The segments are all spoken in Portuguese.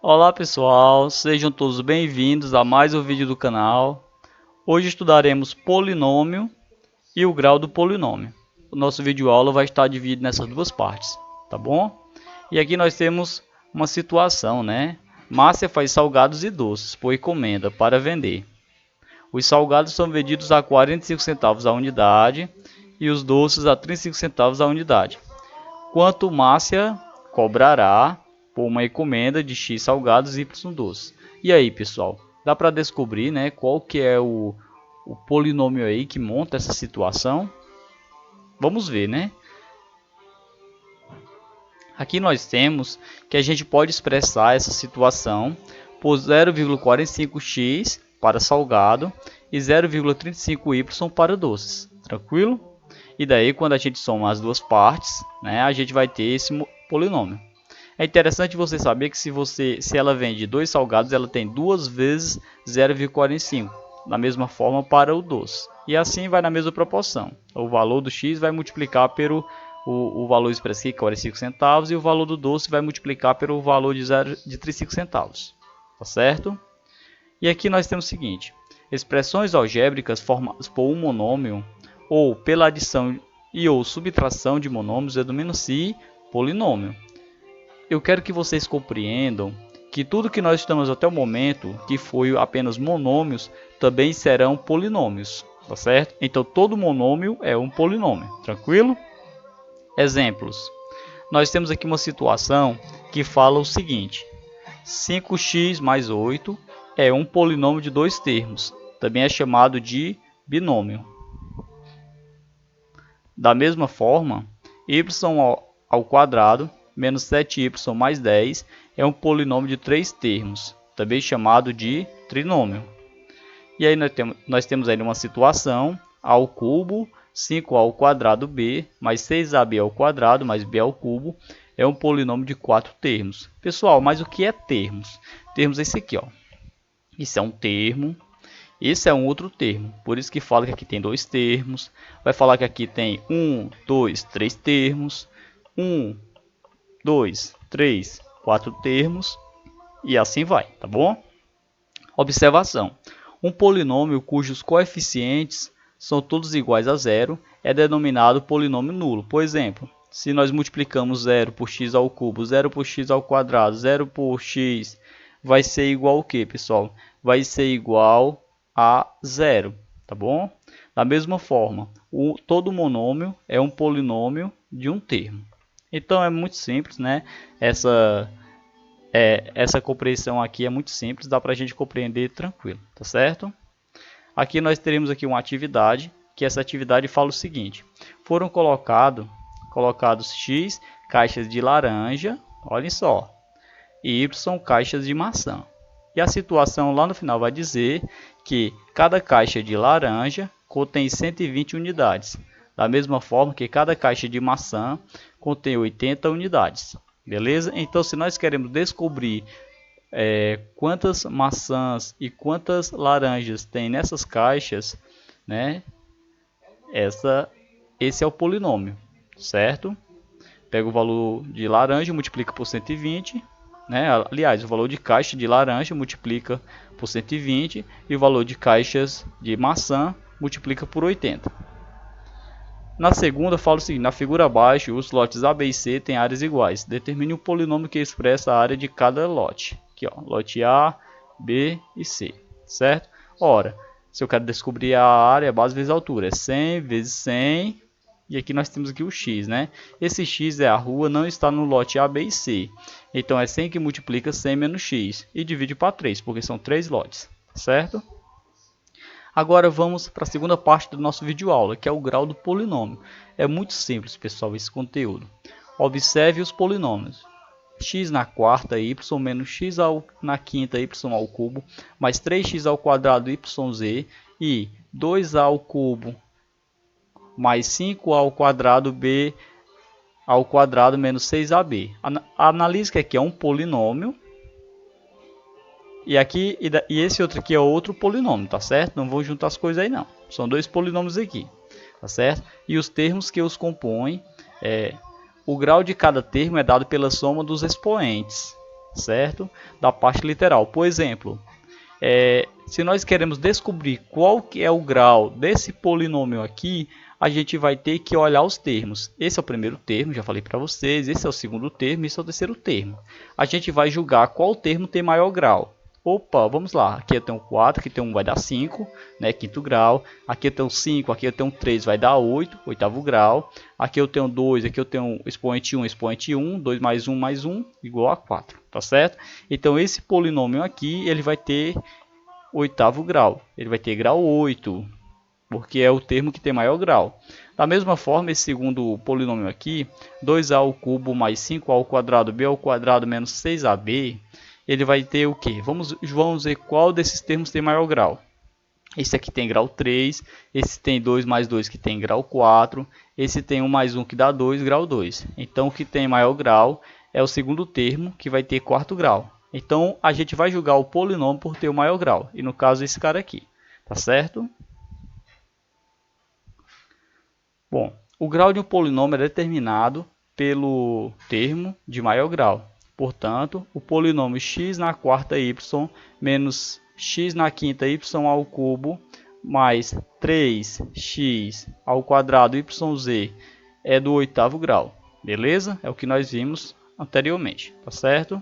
Olá pessoal, sejam todos bem-vindos a mais um vídeo do canal. Hoje estudaremos polinômio e o grau do polinômio. O nosso vídeo aula vai estar dividido nessas duas partes, tá bom? E aqui nós temos uma situação, né? Márcia faz salgados e doces por encomenda para vender. Os salgados são vendidos a 45 centavos a unidade e os doces a 35 centavos a unidade. Quanto Márcia cobrará por uma encomenda de X salgados e Y doces? E aí, pessoal, dá para descobrir, né, qual que é o polinômio aí que monta essa situação? Vamos ver, né? Aqui nós temos que a gente pode expressar essa situação por 0,45x para salgado e 0,35y para doces. Tranquilo? E daí, quando a gente soma as duas partes, né, a gente vai ter esse polinômio. É interessante você saber que se ela vende dois salgados, ela tem duas vezes 0,45. Da mesma forma para o doce. E assim vai na mesma proporção. O valor do x vai multiplicar pelo o valor expresso aqui, 45 centavos, e o valor do doce vai multiplicar pelo valor de 35 centavos. Tá certo? E aqui nós temos o seguinte: expressões algébricas formadas por um monômio ou pela adição e ou subtração de monômios denominam-se polinômio. Eu quero que vocês compreendam que tudo que nós estamos até o momento, que foi apenas monômios, também serão polinômios, tá certo? Então todo monômio é um polinômio, tranquilo? Exemplos. Nós temos aqui uma situação que fala o seguinte: 5x mais 8 é um polinômio de dois termos, também é chamado de binômio. Da mesma forma, y ao quadrado menos 7y mais 10 é um polinômio de três termos, também chamado de trinômio. E aí nós temos aí uma situação: a ao cubo, 5a ao quadrado b, mais 6ab ao quadrado, mais b ao cubo, é um polinômio de quatro termos. Pessoal, mas o que é termos? Termos é esse aqui, ó. Isso é um termo, esse é um outro termo. Por isso que fala que aqui tem dois termos. Vai falar que aqui tem 1, 2, 3 termos. 1, 2, 3, 4 termos. E assim vai, tá bom? Observação: um polinômio cujos coeficientes são todos iguais a zero é denominado polinômio nulo. Por exemplo, se nós multiplicamos 0 por x ao cubo, 0 por x ao quadrado, 0 por x, vai ser igual ao que, pessoal? Vai ser igual a zero, tá bom? Da mesma forma, todo monômio é um polinômio de um termo. Então é muito simples, né? Essa compreensão aqui é muito simples, dá para a gente compreender tranquilo, tá certo? Aqui nós teremos aqui uma atividade, que essa atividade fala o seguinte: foram colocados x caixas de laranja, olhem só, e y caixas de maçã. E a situação lá no final vai dizer que cada caixa de laranja contém 120 unidades, da mesma forma que cada caixa de maçã contém 80 unidades. Beleza? Então, se nós queremos descobrir quantas maçãs e quantas laranjas tem nessas caixas, né? Esse é o polinômio, certo? Pega o valor de laranja, multiplica por 120, né? Aliás, o valor de caixa de laranja multiplica por 120 e o valor de caixas de maçã multiplica por 80. Na segunda, fala o seguinte: na figura abaixo, os lotes A, B e C têm áreas iguais. Determine um polinômio que expressa a área de cada lote. Aqui, ó, lote A, B e C, certo? Ora, se eu quero descobrir a área, base vezes a altura, é 100 vezes 100. E aqui nós temos aqui o x, né? Esse x é a rua, não está no lote A, B e C. Então é 100 que multiplica 100 menos x e divide para 3, porque são 3 lotes, certo? Agora vamos para a segunda parte do nosso vídeo aula, que é o grau do polinômio. É muito simples, pessoal, esse conteúdo. Observe os polinômios: x na quarta, y menos x na quinta, y ao cubo, mais 3x ao quadrado, yz, e 2a ao cubo, mais 5a ao quadrado, b ao quadrado, menos 6ab. Analise que aqui é um polinômio. E esse outro aqui é outro polinômio, tá certo? Não vou juntar as coisas aí não. São dois polinômios aqui, tá certo? E os termos que os compõem, o grau de cada termo é dado pela soma dos expoentes. certo? Da parte literal. Por exemplo, se nós queremos descobrir qual que é o grau desse polinômio aqui, a gente vai ter que olhar os termos. Esse é o primeiro termo, já falei para vocês. Esse é o segundo termo, esse é o terceiro termo. A gente vai julgar qual termo tem maior grau. Opa, vamos lá. Aqui eu tenho 4, aqui tem 1, vai dar 5, né, quinto grau. Aqui eu tenho 5, aqui eu tenho 3, vai dar 8, oitavo grau. Aqui eu tenho 2, aqui eu tenho expoente 1, 2 mais 1 igual a 4, tá certo? Então esse polinômio aqui, ele vai ter oitavo grau. Ele vai ter grau 8, porque é o termo que tem maior grau. Da mesma forma, esse segundo polinômio aqui, 2a ao cubo mais 5a ao quadrado, b ao quadrado menos 6ab, ele vai ter o quê? Vamos ver qual desses termos tem maior grau. Esse aqui tem grau 3, esse tem 2 mais 2 que tem grau 4, esse tem 1 mais 1 que dá 2, grau 2. Então o que tem maior grau é o segundo termo, que vai ter quarto grau. Então a gente vai julgar o polinômio por ter o maior grau, e no caso esse cara aqui, tá certo? Bom, o grau de um polinômio é determinado pelo termo de maior grau. Portanto, o polinômio x na quarta y menos x na quinta y ao cubo mais 3x ao quadrado yz é do oitavo grau. Beleza? É o que nós vimos anteriormente, tá certo?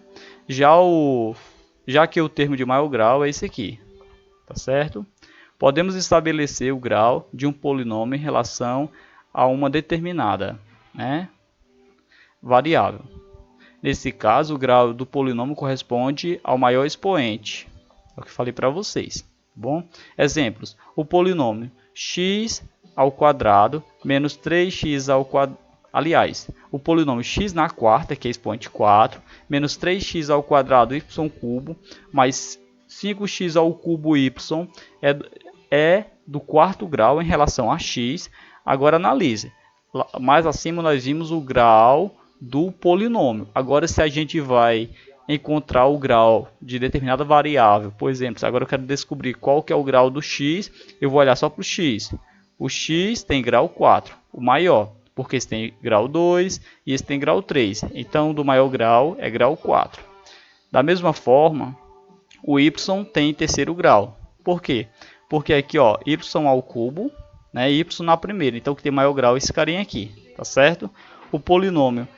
Já que o termo de maior grau é esse aqui, tá certo? Podemos estabelecer o grau de um polinômio em relação a uma determinada, né, variável. Nesse caso, o grau do polinômio corresponde ao maior expoente. É o que falei para vocês. Bom? Exemplos. O polinômio x ao quadrado menos 3x ao quadrado. Aliás, o polinômio x na quarta, que é expoente 4, menos 3x ao quadrado y cubo, mais 5x ao cubo y é do quarto grau em relação a x. Agora analise. Mais acima nós vimos o grau do polinômio. Agora se a gente vai encontrar o grau de determinada variável, por exemplo, agora eu quero descobrir qual que é o grau do x, eu vou olhar só para o x. O x tem grau 4, o maior, porque esse tem grau 2 e esse tem grau 3. Então, do maior grau é grau 4. Da mesma forma, o y tem terceiro grau. Por quê? Porque aqui, ó, y ao cubo, né, y na primeira. Então, o que tem maior grau é esse carinha aqui, tá certo? O polinômio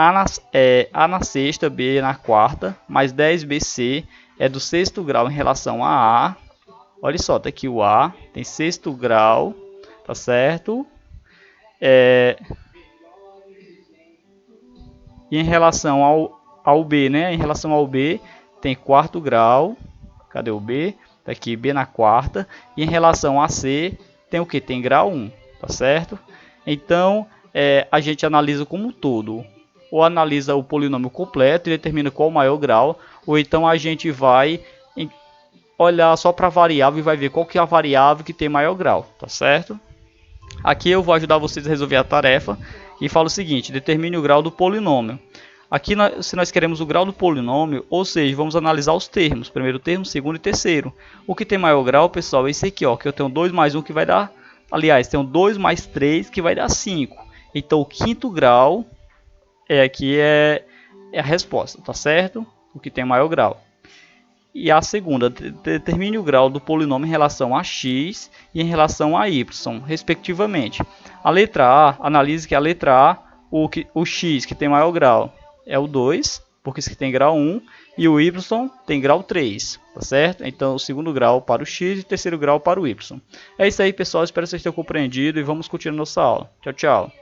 a na sexta, b na quarta, mais 10bc é do sexto grau em relação a a. Olha só, tá aqui o a, tem sexto grau, tá certo? E em relação ao b, né? Em relação ao b, tem quarto grau. Cadê o b? Tá aqui b na quarta. E em relação a c, tem o que? Tem grau 1, tá certo? Então, a gente analisa como um todo. Ou analisa o polinômio completo e determina qual o maior grau, ou então a gente vai olhar só para a variável e vai ver qual que é a variável que tem maior grau, tá certo? Aqui eu vou ajudar vocês a resolver a tarefa e falo o seguinte: determine o grau do polinômio. Aqui, se nós queremos o grau do polinômio, ou seja, vamos analisar os termos, primeiro termo, segundo e terceiro. O que tem maior grau, pessoal, é esse aqui, ó, que eu tenho 2 mais 1 que vai dar, aliás, tenho 2 mais 3 que vai dar 5. Então, o quinto grau aqui é a resposta, tá certo? O que tem maior grau. E a segunda, determine o grau do polinômio em relação a x e em relação a y, respectivamente. A letra A, analise que a letra A, o x que tem maior grau é o 2, porque esse aqui tem grau 1, e o y tem grau 3, tá certo? Então, o segundo grau para o x e o terceiro grau para o y. É isso aí, pessoal. Espero que vocês tenham compreendido e vamos continuar nossa aula. Tchau, tchau.